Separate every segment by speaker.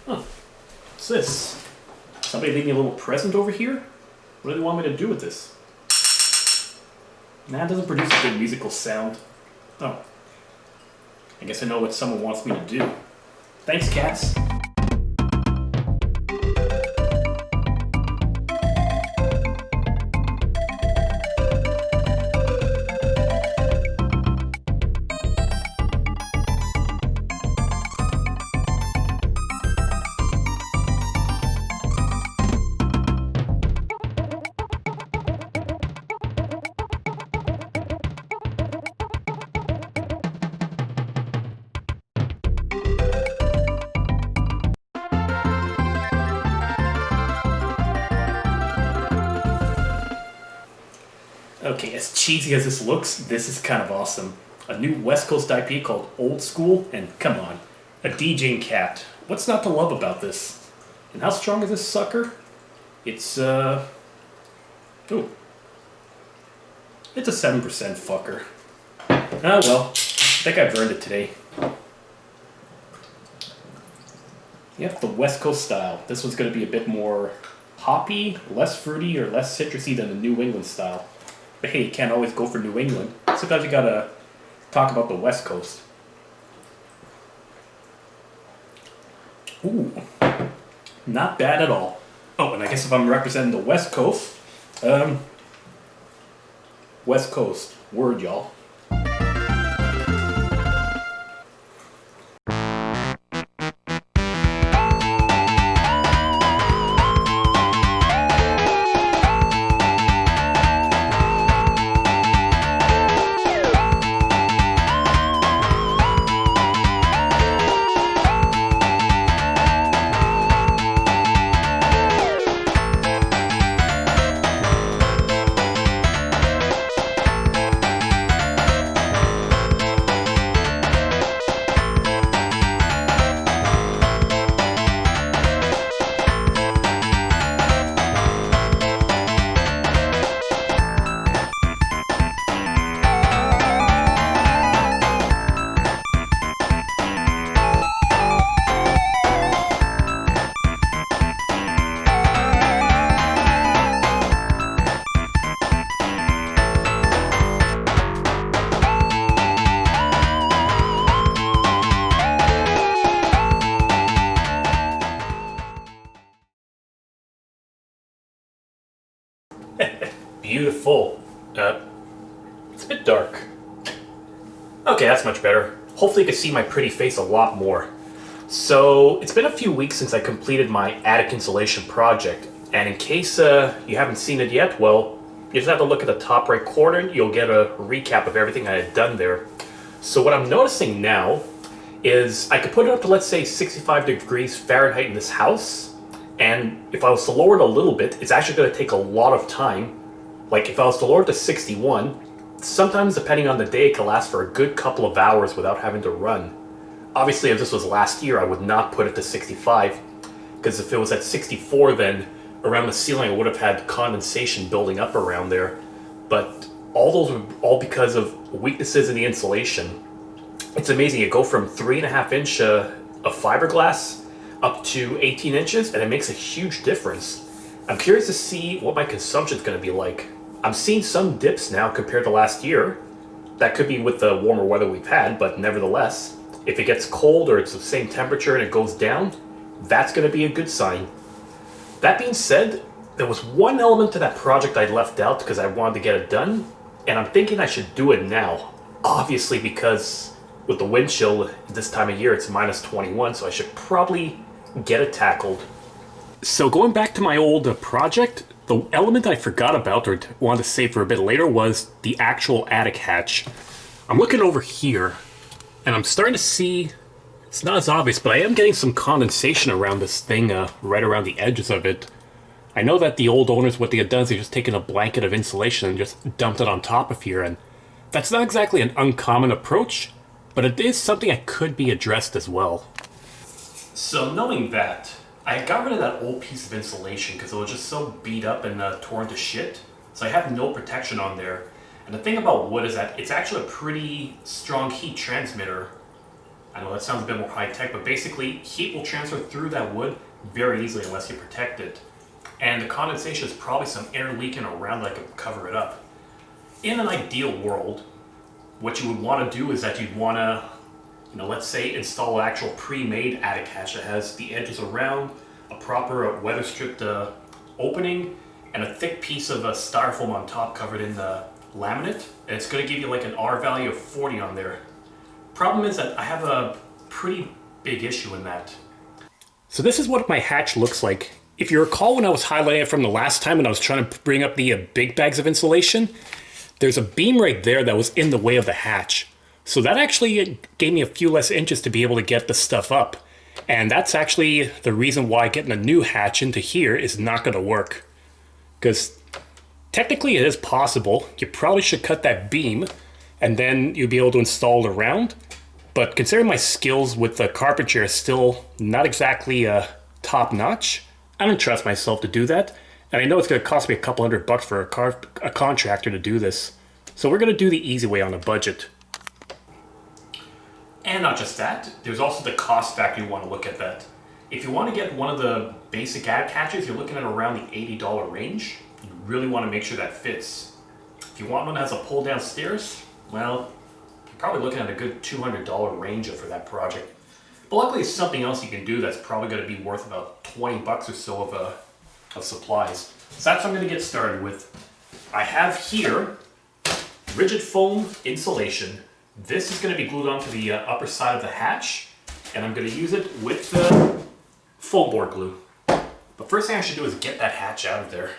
Speaker 1: Huh. What's this? Somebody leave me a little present over here? What do they want me to do with this? Nah, it doesn't produce a good musical sound. Oh. I guess I know what someone wants me to do. Thanks, cats. Okay, as cheesy as this looks, this is kind of awesome. A new West Coast IP called Old School, and come on, a DJing cat. What's not to love about this? And how strong is this sucker? It's, ooh. It's a 7% fucker. Ah well, I think I've earned it today. Yep, the West Coast style. This one's going to be a bit more hoppy, less fruity, or less citrusy than the New England style. But hey, you can't always go for New England. Sometimes you gotta talk about the West Coast. Ooh, not bad at all. Oh, and I guess if I'm representing the West Coast, West Coast, word y'all. Beautiful. It's a bit dark. Okay, that's much better. Hopefully you can see my pretty face a lot more. So, it's been a few weeks since I completed my attic insulation project, and in case you haven't seen it yet, well, you just have to look at the top right corner and you'll get a recap of everything I had done there. So what I'm noticing now is I could put it up to, let's say, 65 degrees Fahrenheit in this house, and if I was to lower it a little bit, it's actually going to take a lot of time. Like if I was to lower it to 61, sometimes depending on the day it can last for a good couple of hours without having to run. Obviously if this was last year I would not put it to 65, because if it was at 64 then around the ceiling I would have had condensation building up around there. But all those were all because of weaknesses in the insulation. It's amazing, you go from 3.5 inch of fiberglass up to 18 inches and it makes a huge difference. I'm curious to see what my consumption is going to be like. I'm seeing some dips now compared to last year. That could be with the warmer weather we've had, but nevertheless, if it gets cold or it's the same temperature and it goes down, that's going to be a good sign. That being said, there was one element to that project I left out because I wanted to get it done, and I'm thinking I should do it now. Obviously because with the wind chill this time of year it's minus 21, so I should probably get it tackled. So going back to my old project, the element I forgot about or wanted to save for a bit later was the actual attic hatch. I'm looking over here and I'm starting to see, it's not as obvious, but I am getting some condensation around this thing, right around the edges of it. I know that the old owners, what they had done is they just taken a blanket of insulation and just dumped it on top of here, and that's not exactly an uncommon approach, but it is something that could be addressed as well. So knowing that, I got rid of that old piece of insulation because it was just so beat up and torn to shit. So I have no protection on there. And the thing about wood is that it's actually a pretty strong heat transmitter. I know that sounds a bit more high-tech, but basically heat will transfer through that wood very easily unless you protect it. And the condensation is probably some air leaking around that could cover it up. In an ideal world, what you would want to do is that you'd want to, let's say install an actual pre-made attic hatch that has the edges around, a proper weather-stripped opening, and a thick piece of styrofoam on top covered in the laminate. And it's going to give you like an R value of 40 on there. Problem is that I have a pretty big issue in that. So this is what my hatch looks like. If you recall when I was highlighting it from the last time when I was trying to bring up the big bags of insulation, there's a beam right there that was in the way of the hatch. So that actually gave me a few less inches to be able to get the stuff up. And that's actually the reason why getting a new hatch into here is not going to work. Because technically it is possible. You probably should cut that beam and then you'll be able to install it around. But considering my skills with the carpentry are still not exactly top notch, I don't trust myself to do that. And I know it's going to cost me a couple $100 for a contractor to do this. So we're going to do the easy way on a budget. And not just that, there's also the cost factor. You want to look at that. If you want to get one of the basic attic hatches, you're looking at around the $80 range. You really want to make sure that fits. If you want one that has a pull down stairs, well, you're probably looking at a good $200 range for that project. But luckily it's something else you can do that's probably going to be worth about $20 or so of supplies. So that's what I'm going to get started with. I have here rigid foam insulation. This is going to be glued onto the upper side of the hatch, and I'm going to use it with the foam board glue. The first thing I should do is get that hatch out of there.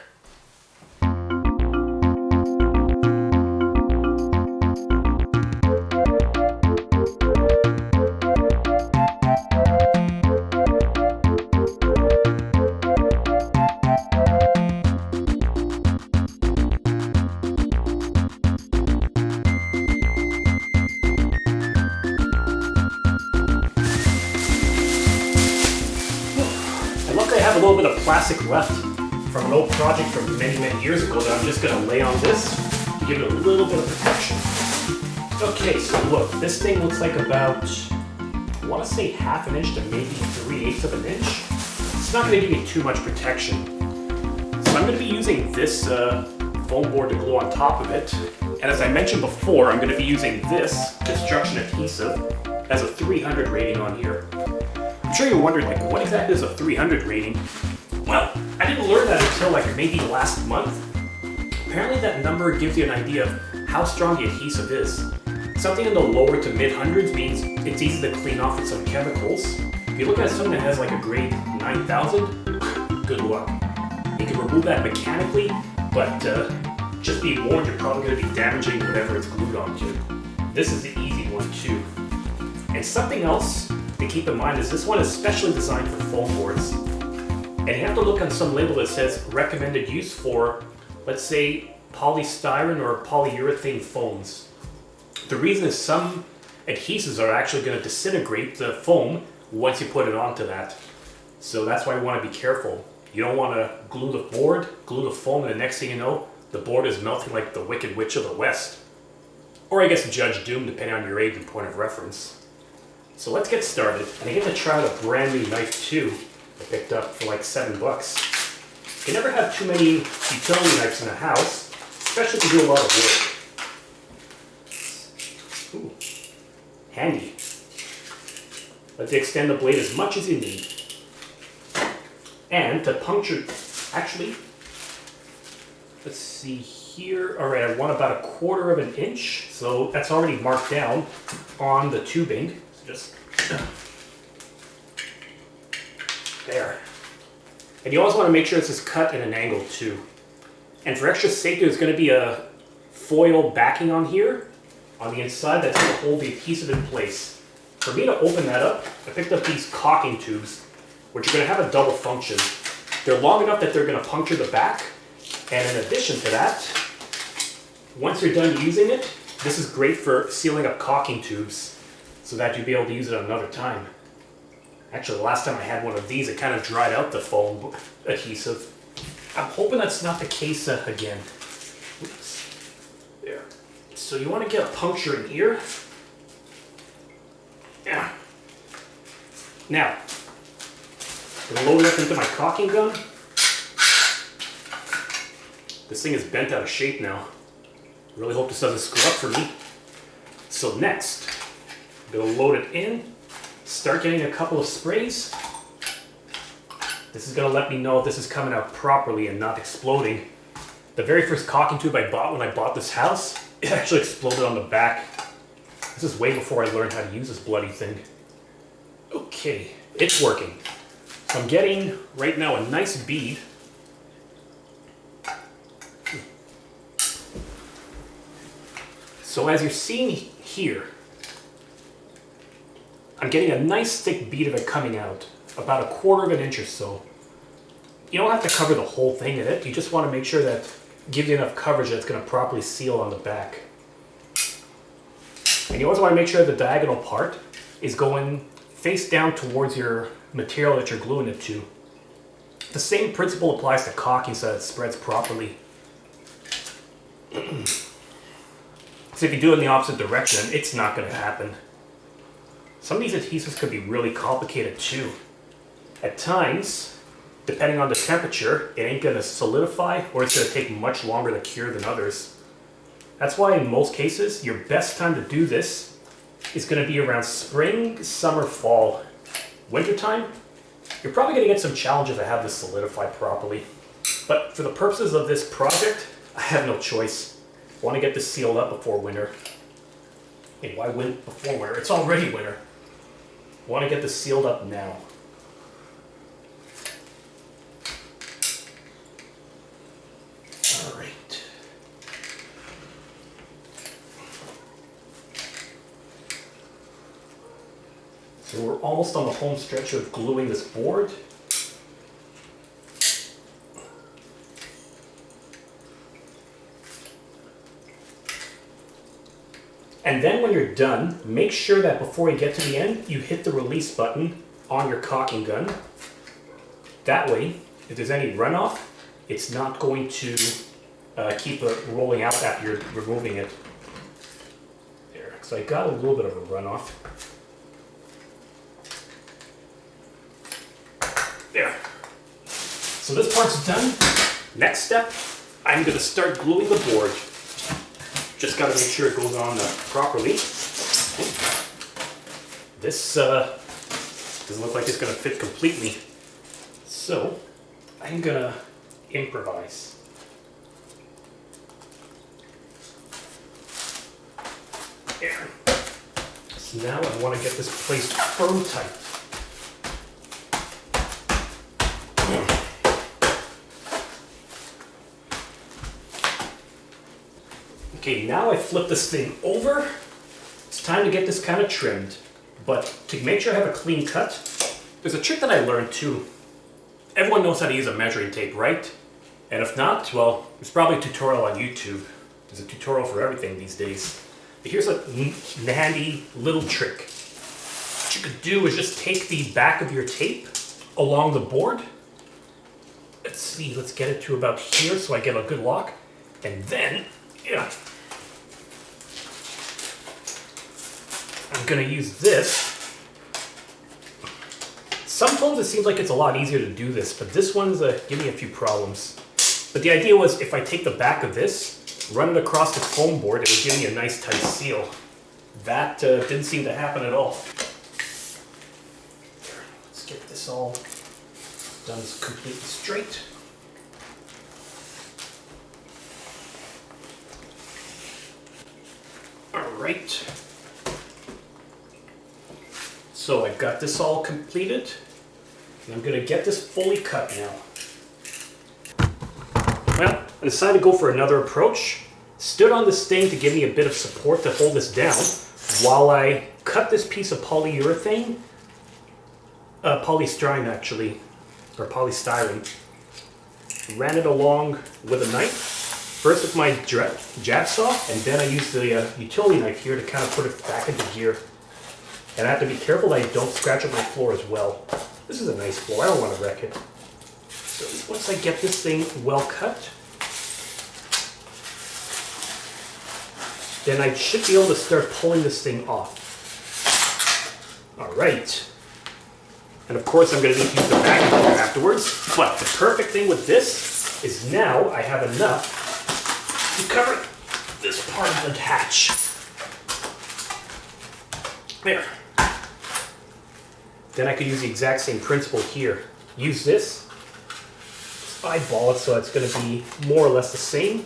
Speaker 1: I have a little bit of plastic left from an old project from many years ago that I'm just going to lay on this to give it a little bit of protection. Okay, so look, this thing looks like about, I want to say ½ an inch to maybe 3/8 of an inch. It's not going to give me too much protection. So I'm going to be using this foam board to glue on top of it. And as I mentioned before, I'm going to be using this construction adhesive as a 300 rating on here. I'm sure you're wondering, like, what exactly is a 300 rating? Well, I didn't learn that until like maybe last month. Apparently that number gives you an idea of how strong the adhesive is. Something in the lower to mid hundreds means it's easy to clean off with some chemicals. If you look at something that has like a grade 9000, good luck. You can remove that mechanically, but just be warned, you're probably going to be damaging whatever it's glued onto. This is the easy one too. And something else to keep in mind is this one is specially designed for foam boards. And you have to look on some label that says recommended use for, let's say, polystyrene or polyurethane foams. The reason is some adhesives are actually going to disintegrate the foam once you put it onto that. So that's why you want to be careful. You don't want to glue the board, glue the foam, and the next thing you know, the board is melting like the Wicked Witch of the West. Or I guess Judge Doom, depending on your age and point of reference. So let's get started. And I get to try out a brand new knife too. I picked up for like $7. You can never have too many utility knives in the house, especially if you do a lot of work. Ooh, handy. Let's extend the blade as much as you need. And to puncture, actually, let's see here. All right, I want about 1/4 of an inch. So that's already marked down on the tubing. Just there. And you always want to make sure this is cut at an angle too. And for extra safety, there's going to be a foil backing on here, on the inside, that's going to hold the adhesive in place. For me to open that up, I picked up these caulking tubes, which are going to have a double function. They're long enough that they're going to puncture the back. And in addition to that, once you're done using it, this is great for sealing up caulking tubes, so that you'll be able to use it another time. Actually, the last time I had one of these, it kind of dried out the foam adhesive. I'm hoping that's not the case again. Oops. There. So you want to get a puncture in here. Yeah. Now, I'm gonna load it up into my caulking gun. This thing is bent out of shape now. I really hope this doesn't screw up for me. So next, I'm gonna load it in, start getting a couple of sprays. This is gonna let me know if this is coming out properly and not exploding. The very first caulking tube I bought when I bought this house, it actually exploded on the back. This is way before I learned how to use this bloody thing. Okay, it's working. So I'm getting, right now, a nice bead. So as you're seeing here, I'm getting a nice thick bead of it coming out, about 1/4 of an inch or so. You don't have to cover the whole thing in it, you just want to make sure that it gives you enough coverage that it's going to properly seal on the back. And you also want to make sure the diagonal part is going face down towards your material that you're gluing it to. The same principle applies to caulking so that it spreads properly. So if you do it in the opposite direction, it's not going to happen. Some of these adhesives could be really complicated too. At times, depending on the temperature, it ain't going to solidify or it's going to take much longer to cure than others. That's why in most cases, your best time to do this is going to be around spring, summer, fall. Wintertime, you're probably going to get some challenges to have this solidify properly. But for the purposes of this project, I have no choice. I want to get this sealed up before winter. Hey, why before winter? It's already winter. I want to get this sealed up now. All right. So we're almost on the home stretch of gluing this board. And then when you're done, make sure that before you get to the end, you hit the release button on your caulking gun. That way, if there's any runoff, it's not going to keep it rolling out after you're removing it. There, so I got a little bit of a runoff. There. So this part's done. Next step, I'm going to start gluing the board. Just got to make sure it goes on properly. This doesn't look like it's going to fit completely. So I'm going to improvise. There. So now I want to get this placed firm tight. Okay, now I flip this thing over. It's time to get this kind of trimmed. But to make sure I have a clean cut, there's a trick that I learned too. Everyone knows how to use a measuring tape, right? And if not, well, there's probably a tutorial on YouTube. There's a tutorial for everything these days. But here's a handy little trick. What you could do is just take the back of your tape along the board. Let's see, let's get it to about here so I get a good lock. And then, yeah, I'm going to use this. Sometimes it seems like it's a lot easier to do this, but this one's giving me a few problems. But the idea was if I take the back of this, run it across the foam board, it would give me a nice tight seal. That didn't seem to happen at all. Let's get this all done completely straight. All right. So I've got this all completed, and I'm going to get this fully cut now. Well, I decided to go for another approach. Stood on this thing to give me a bit of support to hold this down while I cut this piece of polyurethane, polystyrene actually, or polystyrene. Ran it along with a knife. First with my jab saw, and then I used the utility knife here to kind of put it back into gear. And I have to be careful that I don't scratch up my floor as well. This is a nice floor, I don't want to wreck it. So once I get this thing well cut, then I should be able to start pulling this thing off. All right. And of course I'm going to need to use the vacuum cleaner afterwards. But the perfect thing with this is now I have enough to cover this part of the hatch. There. Then I could use the exact same principle here. Use this, eyeball it so it's going to be more or less the same.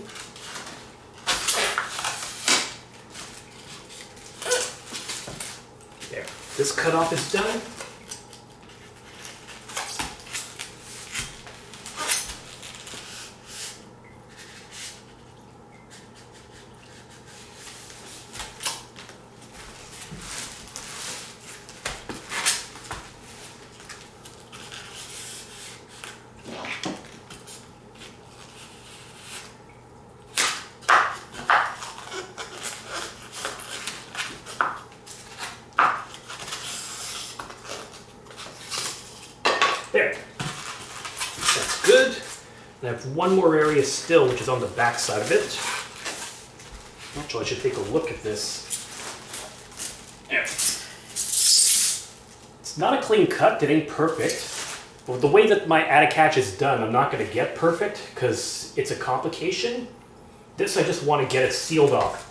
Speaker 1: There. This cutoff is done. There. That's good. And I have one more area still, which is on the back side of it. Actually, I should take a look at this. There. It's not a clean cut, it ain't perfect. But the way that my attic hatch is done, I'm not going to get perfect because it's a complication. This, I just want to get it sealed off.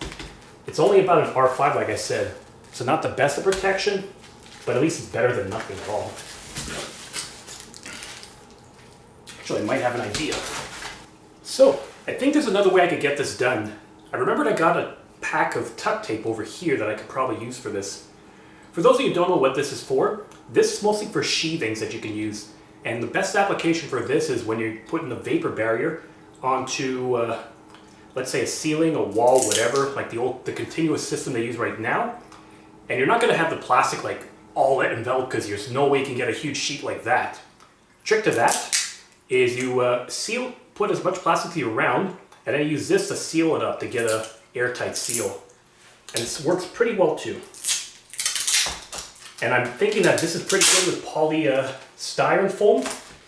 Speaker 1: It's only about an R5, like I said. So not the best of protection, but at least it's better than nothing at all. Actually, I might have an idea. So, I think there's another way I could get this done. I remembered I got a pack of tuck tape over here that I could probably use for this. For those of you who don't know what this is for, this is mostly for sheathings that you can use. And the best application for this is when you're putting the vapor barrier onto, let's say a ceiling, a wall, whatever, like the continuous system they use right now. And you're not going to have the plastic like all enveloped because there's no way you can get a huge sheet like that. Trick to that is you put as much plastic around, and then you use this to seal it up to get a airtight seal. And this works pretty well too. And I'm thinking that this is pretty good with polystyrene foam.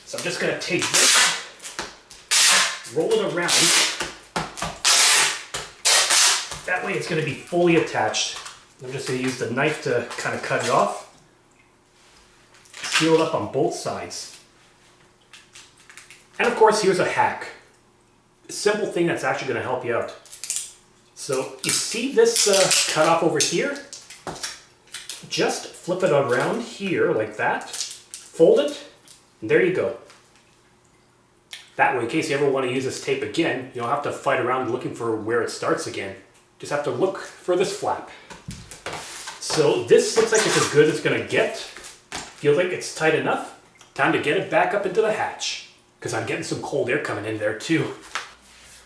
Speaker 1: So I'm just going to take this, roll it around. That way it's going to be fully attached. I'm just going to use the knife to kind of cut it off. Seal it up on both sides. And of course, here's a hack. A simple thing that's actually going to help you out. So you see this cutoff over here? Just flip it around here like that. Fold it, and there you go. That way, in case you ever want to use this tape again, you don't have to fight around looking for where it starts again. Just have to look for this flap. So this looks like it's as good as it's going to get. Feels like it's tight enough. Time to get it back up into the hatch, because I'm getting some cold air coming in there too.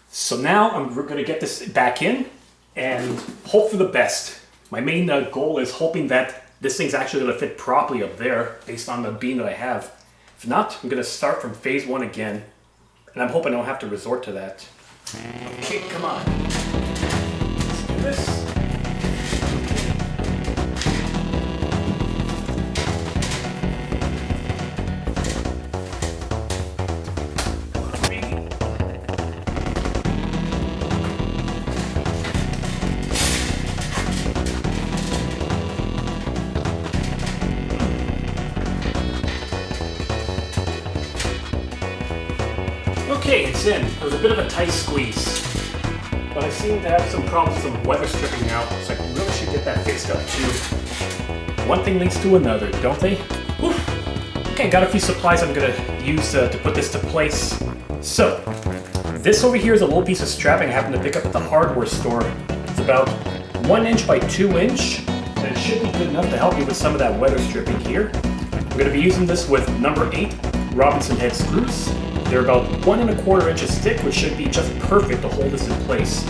Speaker 1: So now I'm going to get this back in and hope for the best. My main goal is hoping that this thing's actually going to fit properly up there based on the beam that I have. If not, I'm going to start from phase 1 again, and I'm hoping I don't have to resort to that. Okay, come on. Let's do this. Okay, it's in. It was a bit of a tight squeeze, but I seem to have some problems with some weather stripping now, so I really should get that fixed up too. One thing leads to another, don't they? Whew. Okay, got a few supplies I'm gonna use to put this to place. So, this over here is a little piece of strapping I happened to pick up at the hardware store. It's about 1 inch by 2 inch, and it should be good enough to help you with some of that weather stripping here. I'm gonna be using this with number 8 Robinson head screws. They're about 1 1/4 inches thick, which should be just perfect to hold this in place.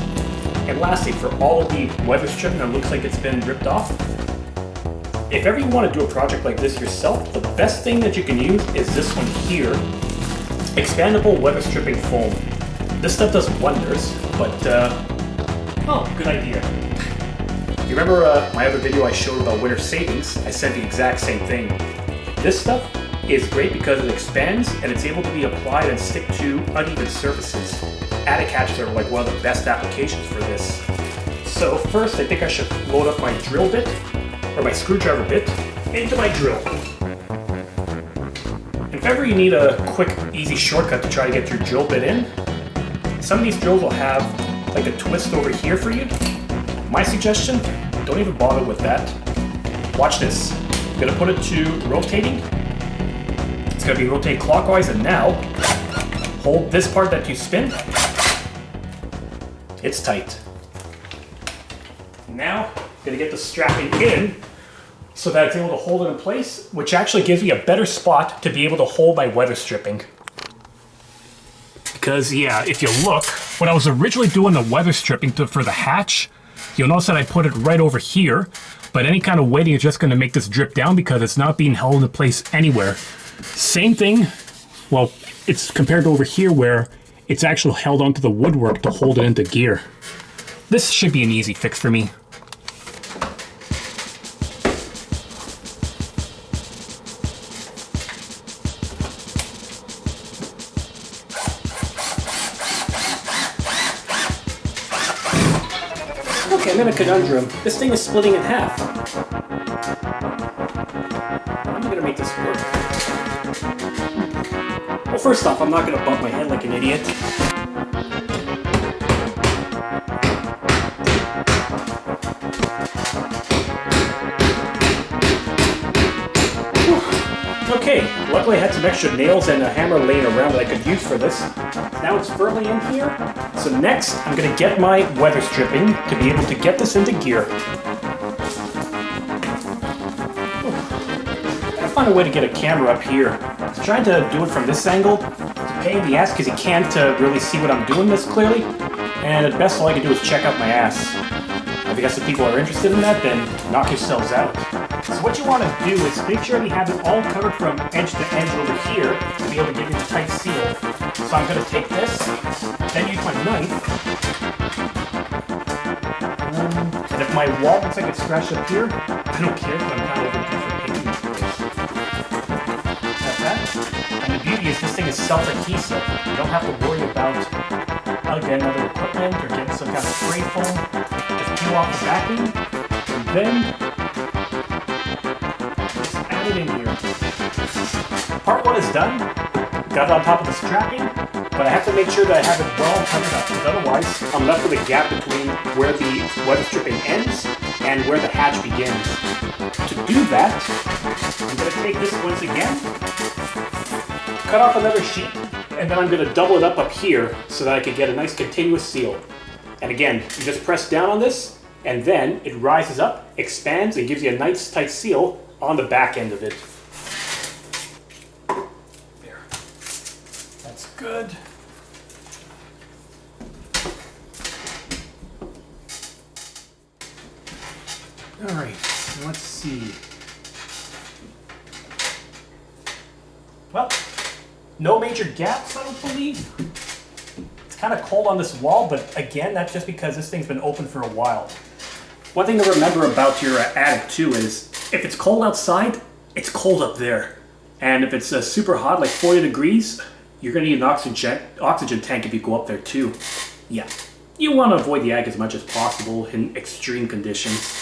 Speaker 1: And lastly, for all of the weather stripping that looks like it's been ripped off, if ever you want to do a project like this yourself, the best thing that you can use is this one here, expandable weather stripping foam. This stuff does wonders, but oh, good idea. You remember my other video I showed about winter savings? I said the exact same thing. This stuff is great because it expands and it's able to be applied and stick to uneven surfaces. Attic hatches are like one of the best applications for this. So first I think I should load up my drill bit, or my screwdriver bit, into my drill. ever you need a quick, easy shortcut to try to get your drill bit in, some of these drills will have like a twist over here for you. My suggestion, don't even bother with that. Watch this. I'm gonna put it to rotating. It's gonna be rotate clockwise, and now hold this part that you spin. It's tight. Now, I'm gonna get the strapping in so that it's able to hold it in place, which actually gives me a better spot to be able to hold my weather stripping. Because yeah, if you look, when I was originally doing the weather stripping for the hatch, you'll notice that I put it right over here, but any kind of weighting is just gonna make this drip down because it's not being held into place anywhere. Same thing, well, it's compared to over here where it's actually held onto the woodwork to hold it into gear. This should be an easy fix for me. Okay, I'm in a conundrum. This thing is splitting in half. How am I gonna make this work? Well, first off, I'm not gonna bump my head like an idiot. Okay, luckily I had some extra nails and a hammer laying around that I could use for this. Now it's firmly in here. So next, I'm gonna get my weather stripping to be able to get this into gear. Gotta find a way to get a camera up here. I was trying to do it from this angle. It's a pain in the ass because you can't really see what I'm doing this clearly. And at best, all I can do is check out my ass. If you guys some people are interested in that, then knock yourselves out. So what you want to do is make sure you have it all covered from edge to edge over here to be able to get your tight seal. So I'm going to take this, then use my knife, and if my wall looks like it's scratched up here, I don't care because I'm kind of looking for picking this. Like that. And the beauty is this thing is self-adhesive. You don't have to worry about, again, other equipment or getting some kind of spray foam. Just peel off the backing, and then in here. Part one is done. Got it on top of the strapping, but I have to make sure that I have it well covered up, because otherwise I'm left with a gap between where the weather stripping ends and where the hatch begins. To do that, I'm going to take this once again, cut off another sheet, and then I'm going to double it up here so that I can get a nice continuous seal. And again, you just press down on this, and then it rises up, expands, and gives you a nice tight seal on the back end of it. There. That's good. All right, let's see. Well, no major gaps, I don't believe. It's kind of cold on this wall, but again, that's just because this thing's been open for a while. One thing to remember about your attic too is if it's cold outside, it's cold up there. And if it's super hot, like 40 degrees, you're gonna need an oxygen tank if you go up there too. Yeah, you wanna avoid the attic as much as possible in extreme conditions.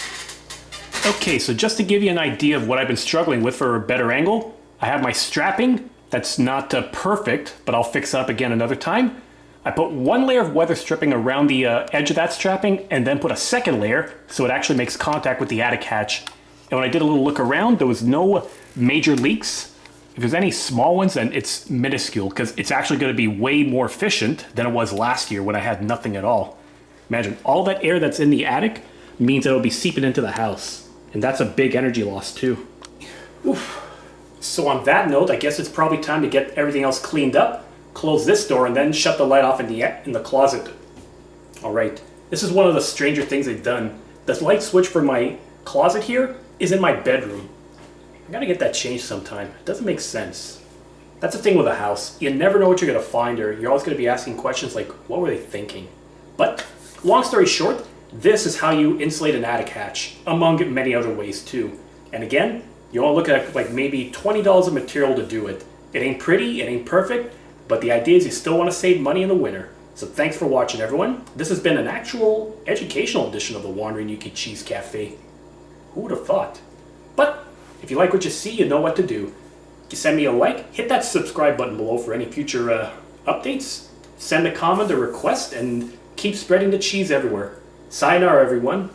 Speaker 1: Okay, so just to give you an idea of what I've been struggling with for a better angle, I have my strapping that's not perfect, but I'll fix up again another time. I put one layer of weather stripping around the edge of that strapping and then put a second layer so it actually makes contact with the attic hatch. And when I did a little look around, there was no major leaks. If there's any small ones, then it's minuscule because it's actually going to be way more efficient than it was last year when I had nothing at all. Imagine all that air that's in the attic means it'll be seeping into the house. And that's a big energy loss too. Oof. So on that note, I guess it's probably time to get everything else cleaned up, close this door, and then shut the light off in the closet. All right, this is one of the stranger things they've done. The light switch for my closet here is in my bedroom. I gotta get that changed sometime. It doesn't make sense. That's the thing with a house. You never know what you're gonna find, or you're always gonna be asking questions like, what were they thinking? But long story short, this is how you insulate an attic hatch, among many other ways too. And again, you wanna look at like maybe $20 of material to do it. It ain't pretty, it ain't perfect, but the idea is you still wanna save money in the winter. So thanks for watching, everyone. This has been an actual educational edition of the Wandering Yuki Cheese Cafe. Who would have thought? But if you like what you see, you know what to do. send me a like, hit that subscribe button below for any future updates, send a comment or request, and keep spreading the cheese everywhere. Sayonara, everyone.